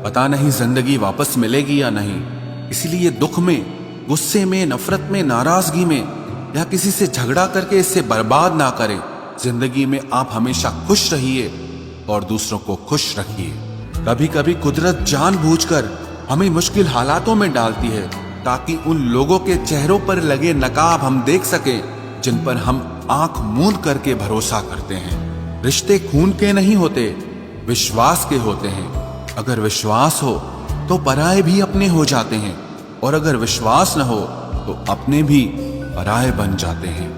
पता नहीं जिंदगी वापस मिलेगी या नहीं। इसलिए दुख में, गुस्से में, नफरत में, नाराजगी में या किसी से झगड़ा करके इससे बर्बाद ना करें। जिंदगी में आप हमेशा खुश रहिए और दूसरों को खुश रखिए। कभी कभी कुदरत जानबूझकर हमें मुश्किल हालातों में डालती है ताकि उन लोगों के चेहरों पर लगे नकाब हम देख सकें जिन पर हम आंख मूंद करके भरोसा करते हैं। रिश्ते खून के नहीं होते, विश्वास के होते हैं। अगर विश्वास हो तो पराये भी अपने हो जाते हैं और अगर विश्वास न हो तो अपने भी पराये बन जाते हैं।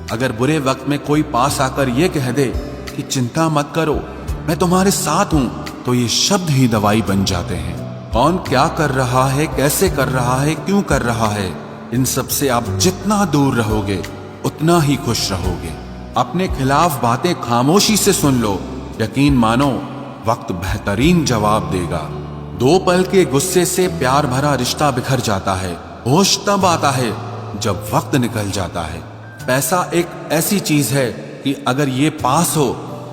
अगर बुरे वक्त में कोई पास आकर यह कह दे कि चिंता मत करो, मैं तुम्हारे साथ हूं, तो ये शब्द ही दवाई बन जाते हैं। कौन क्या कर रहा है, कैसे कर रहा है, क्यों कर रहा है, इन सब से आप जितना दूर रहोगे उतना ही खुश रहोगे। अपने खिलाफ बातें खामोशी से सुन लो, यकीन मानो वक्त बेहतरीन जवाब देगा। 2 पल के गुस्से से प्यार भरा रिश्ता बिखर जाता है। होश तब आता है जब वक्त निकल जाता है। पैसा एक ऐसी चीज है कि अगर ये पास हो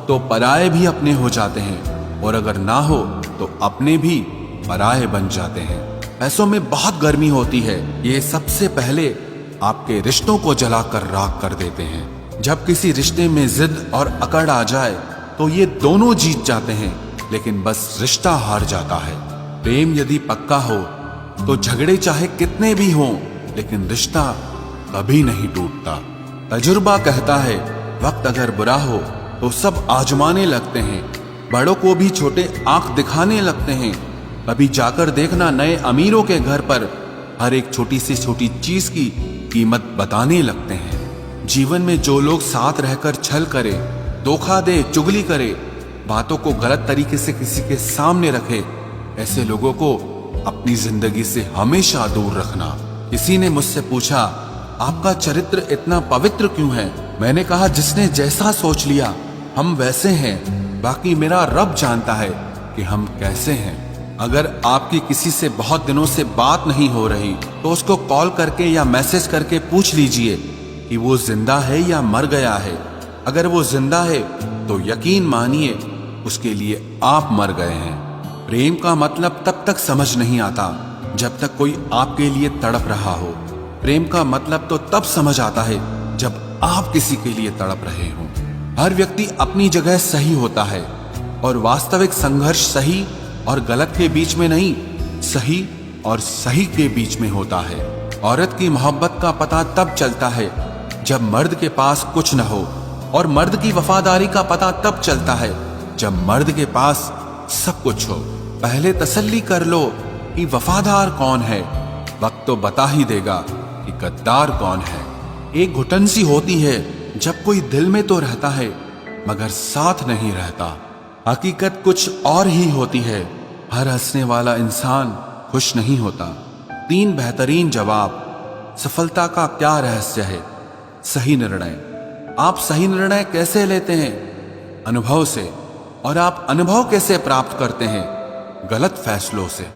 तो पराये भी अपने हो जाते हैं और अगर ना हो तो अपने भी पराये बन जाते हैं। पैसों में बहुत गर्मी होती है, ये सबसे पहले आपके रिश्तों को जलाकर राख कर देते हैं। जब किसी रिश्ते में जिद और अकड़ आ जाए तो ये दोनों जीत जाते हैं, लेकिन बस रिश्ता हार जाता है। प्रेम यदि पक्का हो तो झगड़े चाहे कितने भी हों, लेकिन रिश्ता कभी नहीं टूटता। तजुर्बा कहता है वक्त अगर बुरा हो तो सब आजमाने लगते हैं, बड़ों को भी छोटे आंख दिखाने लगते हैं। कभी जाकर देखना नए अमीरों के घर पर हर एक छोटी से छोटी चीज की कीमत बताने लगते हैं। जीवन में जो लोग साथ रहकर छल करे, धोखा दे, चुगली करे, बातों को गलत तरीके से किसी के सामने रखे, ऐसे लोगों को अपनी जिंदगी से हमेशा दूर रखना। किसी ने मुझसे पूछा आपका चरित्र इतना पवित्र क्यों है? मैंने कहा जिसने जैसा सोच लिया हम वैसे हैं, बाकी मेरा रब जानता है कि हम कैसे हैं। अगर आपकी किसी से बहुत दिनों से बात नहीं हो रही तो उसको कॉल करके या मैसेज करके पूछ लीजिए कि वो जिंदा है या मर गया है। अगर वो जिंदा है तो यकीन मानिए उसके लिए आप मर गए हैं। प्रेम का मतलब तब तक समझ नहीं आता जब तक कोई आपके लिए तड़प रहा हो। प्रेम का मतलब तो तब समझ आता है जब आप किसी के लिए तड़प रहे हो। हर व्यक्ति अपनी जगह सही होता है और वास्तविक संघर्ष सही और गलत के बीच में नहीं, सही और सही के बीच में होता है। औरत की मोहब्बत का पता तब चलता है जब मर्द के पास कुछ न हो, और मर्द की वफादारी का पता तब चलता है जब मर्द के पास सब कुछ हो। पहले तसल्ली कर लो कि वफादार कौन है, वक्त तो बता ही देगा कि गद्दार कौन है। एक घुटन सी होती है जब कोई दिल में तो रहता है मगर साथ नहीं रहता। हकीकत कुछ और ही होती है, हर हंसने वाला इंसान खुश नहीं होता। 3 बेहतरीन जवाब। सफलता का क्या रहस्य है? सही निर्णय। आप सही निर्णय कैसे लेते हैं? अनुभव से। और आप अनुभव कैसे प्राप्त करते हैं? गलत फैसलों से।